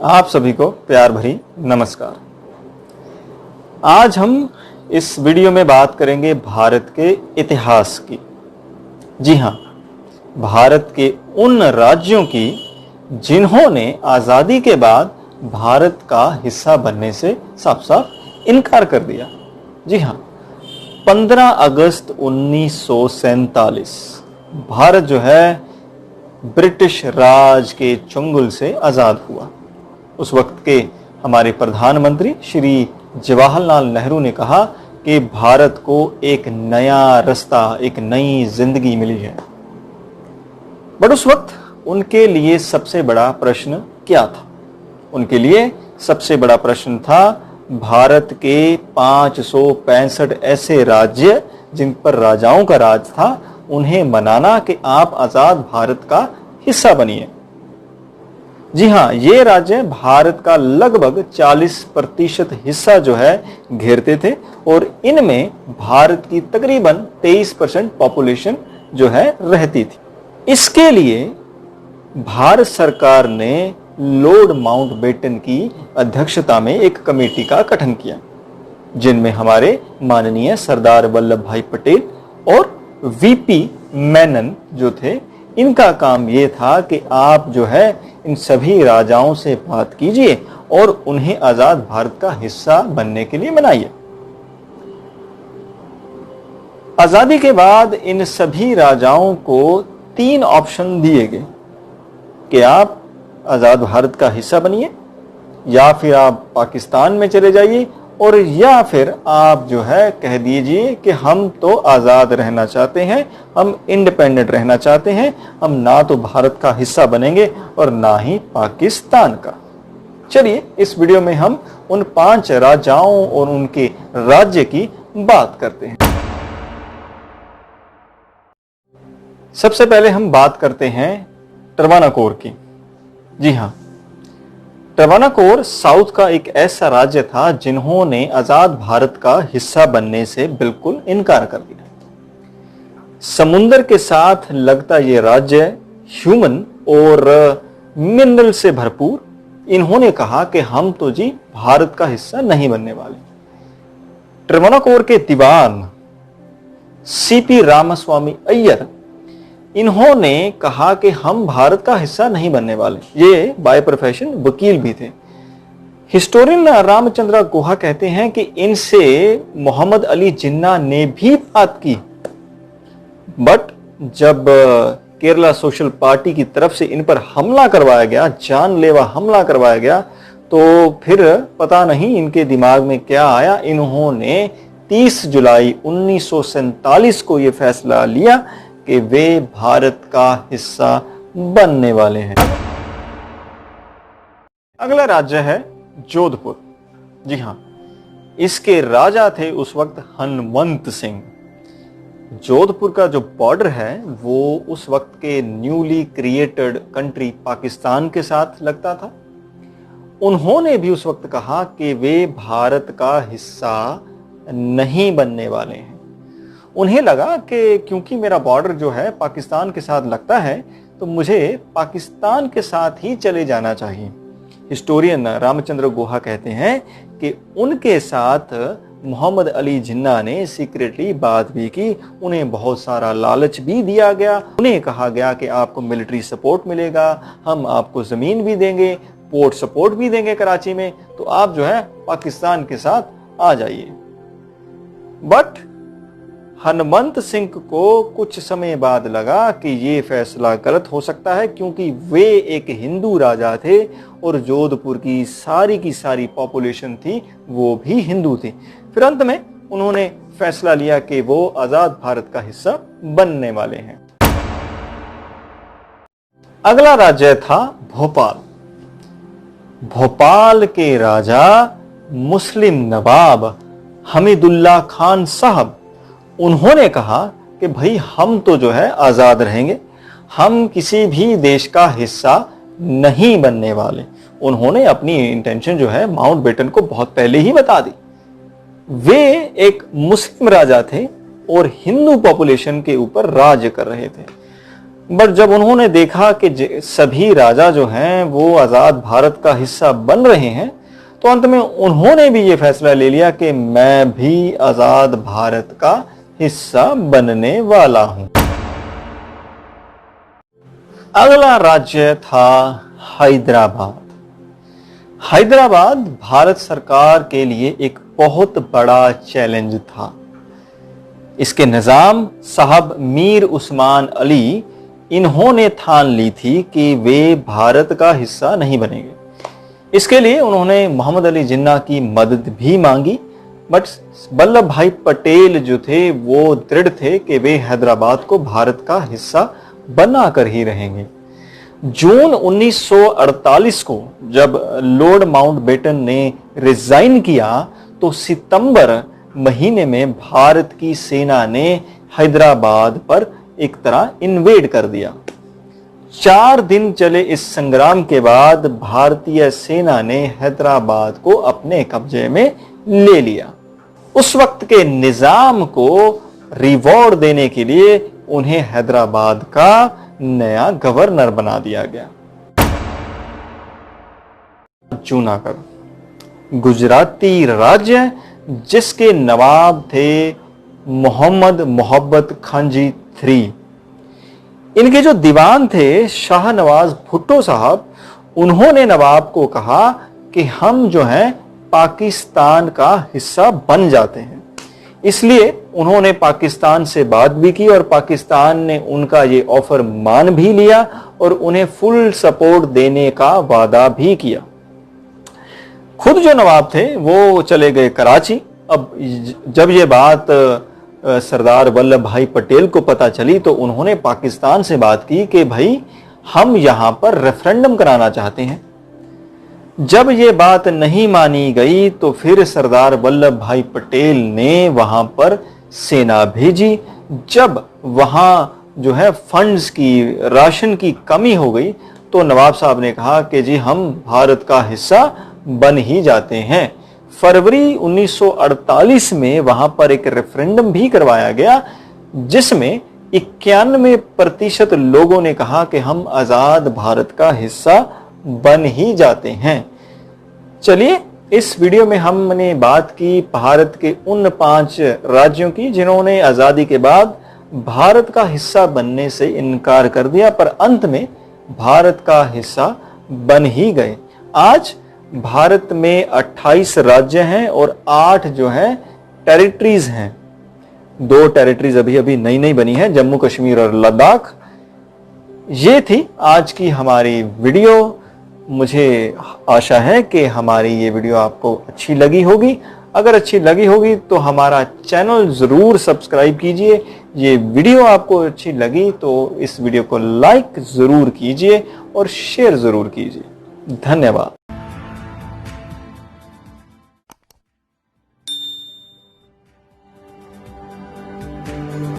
आप सभी को प्यार भरी नमस्कार। आज हम इस वीडियो में बात करेंगे भारत के इतिहास की। जी हाँ, भारत के उन राज्यों की जिन्होंने आज़ादी के बाद भारत का हिस्सा बनने से साफ साफ इनकार कर दिया। जी हाँ, 15 अगस्त 1947 भारत जो है ब्रिटिश राज के चंगुल से आज़ाद हुआ। उस वक्त के हमारे प्रधानमंत्री श्री जवाहरलाल नेहरू ने कहा कि भारत को एक नया रास्ता, एक नई जिंदगी मिली है। बट उस वक्त उनके लिए सबसे बड़ा प्रश्न क्या था? उनके लिए सबसे बड़ा प्रश्न था भारत के 565 ऐसे राज्य जिन पर राजाओं का राज था, उन्हें मनाना कि आप आजाद भारत का हिस्सा बनिए। जी हाँ, ये राज्य भारत का लगभग 40% हिस्सा जो है घेरते थे और इनमें भारत की तकरीबन 23% पॉपुलेशन जो है रहती थी। इसके लिए भारत सरकार ने लॉर्ड माउंटबेटन की अध्यक्षता में एक कमेटी का गठन किया, जिनमें हमारे माननीय सरदार वल्लभ भाई पटेल और वीपी मेनन जो थे, इनका काम यह था कि आप जो है इन सभी राजाओं से बात कीजिए और उन्हें आजाद भारत का हिस्सा बनने के लिए मनाइए। आजादी के बाद इन सभी राजाओं को 3 ऑप्शन दिए गए कि आप आजाद भारत का हिस्सा बनिए, या फिर आप पाकिस्तान में चले जाइए, और या फिर आप जो है कह दीजिए कि हम तो आज़ाद रहना चाहते हैं, हम इंडिपेंडेंट रहना चाहते हैं, हम ना तो भारत का हिस्सा बनेंगे और ना ही पाकिस्तान का। चलिए इस वीडियो में हम उन 5 राजाओं और उनके राज्य की बात करते हैं। सबसे पहले हम बात करते हैं ट्रावणाकोर की। जी हाँ, ट्रावणाकोर साउथ का एक ऐसा राज्य था जिन्होंने आजाद भारत का हिस्सा बनने से बिल्कुल इनकार कर दिया। समुद्र के साथ लगता यह राज्य ह्यूमन और मिनरल से भरपूर। इन्होंने कहा कि हम तो जी भारत का हिस्सा नहीं बनने वाले। ट्रावणाकोर के दीवान सीपी रामास्वामी अय्यर, इन्होंने कहा कि हम भारत का हिस्सा नहीं बनने वाले। ये बाय प्रोफेशन वकील भी थे। हिस्टोरियन रामचंद्र गुहा कहते हैं कि इनसे मोहम्मद अली जिन्ना ने भी बात की, बट जब केरला सोशल पार्टी की तरफ से इन पर हमला करवाया गया, जानलेवा हमला करवाया गया, तो फिर पता नहीं इनके दिमाग में क्या आया। इन्होंने 30 जुलाई 1947 को यह फैसला लिया कि वे भारत का हिस्सा बनने वाले हैं। अगला राज्य है जोधपुर। जी हां, इसके राजा थे उस वक्त हनुमंत सिंह। जोधपुर का जो बॉर्डर है वो उस वक्त के न्यूली क्रिएटेड कंट्री पाकिस्तान के साथ लगता था। उन्होंने भी उस वक्त कहा कि वे भारत का हिस्सा नहीं बनने वाले हैं। उन्हें लगा कि क्योंकि मेरा बॉर्डर जो है पाकिस्तान के साथ लगता है, तो मुझे पाकिस्तान के साथ ही चले जाना चाहिए। हिस्टोरियन रामचंद्र गुहा कहते हैं कि उनके साथ मोहम्मद अली जिन्ना ने सीक्रेटली बात भी की। उन्हें बहुत सारा लालच भी दिया गया। उन्हें कहा गया कि आपको मिलिट्री सपोर्ट मिलेगा, हम आपको जमीन भी देंगे, पोर्ट सपोर्ट भी देंगे कराची में, तो आप जो है पाकिस्तान के साथ आ जाइए। बट हनुमंत सिंह को कुछ समय बाद लगा कि ये फैसला गलत हो सकता है, क्योंकि वे एक हिंदू राजा थे और जोधपुर की सारी पॉपुलेशन थी वो भी हिंदू थी। फिर अंत में उन्होंने फैसला लिया कि वो आजाद भारत का हिस्सा बनने वाले हैं। अगला राज्य था भोपाल। भोपाल के राजा मुस्लिम नवाब हमीदुल्लाह खान साहब, उन्होंने कहा कि भाई हम तो जो है आजाद रहेंगे, हम किसी भी देश का हिस्सा नहीं बनने वाले। उन्होंने अपनी इंटेंशन जो है माउंटबेटन को बहुत पहले ही बता दी। वे एक मुस्लिम राजा थे और हिंदू पॉपुलेशन के ऊपर राज कर रहे थे। बट जब उन्होंने देखा कि सभी राजा जो हैं वो आजाद भारत का हिस्सा बन रहे हैं, तो अंत में उन्होंने भी ये फैसला ले लिया कि मैं भी आजाद भारत का हिस्सा बनने वाला हूं। अगला राज्य था हैदराबाद। हैदराबाद भारत सरकार के लिए एक बहुत बड़ा चैलेंज था। इसके निजाम साहब मीर उस्मान अली, इन्होंने ठान ली थी कि वे भारत का हिस्सा नहीं बनेंगे। इसके लिए उन्होंने मोहम्मद अली जिन्ना की मदद भी मांगी, बट वल्लभ भाई पटेल जो थे वो दृढ़ थे कि वे हैदराबाद को भारत का हिस्सा बनाकर ही रहेंगे। जून 1948 को जब लॉर्ड माउंटबेटन ने रिजाइन किया, तो सितंबर महीने में भारत की सेना ने हैदराबाद पर एक तरह इन्वेड कर दिया। 4 दिन चले इस संग्राम के बाद भारतीय सेना ने हैदराबाद को अपने कब्जे में ले लिया। उस वक्त के निजाम को रिवॉर्ड देने के लिए उन्हें हैदराबाद का नया गवर्नर बना दिया गया। जूनागढ़ गुजराती राज्य, जिसके नवाब थे मोहम्मद मोहब्बत खांजी III। इनके जो दीवान थे शाह नवाज भुट्टो साहब, उन्होंने नवाब को कहा कि हम जो हैं पाकिस्तान का हिस्सा बन जाते हैं। इसलिए उन्होंने पाकिस्तान से बात भी की और पाकिस्तान ने उनका ये ऑफर मान भी लिया और उन्हें फुल सपोर्ट देने का वादा भी किया। खुद जो नवाब थे वो चले गए कराची। अब जब ये बात सरदार वल्लभ भाई पटेल को पता चली, तो उन्होंने पाकिस्तान से बात की कि भाई हम यहां पर रेफरेंडम कराना चाहते हैं। जब ये बात नहीं मानी गई, तो फिर सरदार वल्लभ भाई पटेल ने वहां पर सेना भेजी। जब वहां जो है फंड्स की, राशन की कमी हो गई, तो नवाब साहब ने कहा कि जी हम भारत का हिस्सा बन ही जाते हैं। फरवरी 1948 में वहां पर एक रेफरेंडम भी करवाया गया, जिसमें 91% लोगों ने कहा कि हम आजाद भारत का हिस्सा बन ही जाते हैं। चलिए, इस वीडियो में हमने बात की भारत के उन 5 राज्यों की जिन्होंने आजादी के बाद भारत का हिस्सा बनने से इनकार कर दिया, पर अंत में भारत का हिस्सा बन ही गए। आज भारत में 28 राज्य हैं और 8 जो हैं टेरिटरीज हैं। 2 टेरिटरीज अभी अभी नई नई बनी है, जम्मू कश्मीर और लद्दाख। ये थी आज की हमारी वीडियो। मुझे आशा है कि हमारी ये वीडियो आपको अच्छी लगी होगी। अगर अच्छी लगी होगी तो हमारा चैनल जरूर सब्सक्राइब कीजिए। ये वीडियो आपको अच्छी लगी तो इस वीडियो को लाइक जरूर कीजिए और शेयर जरूर कीजिए। धन्यवाद।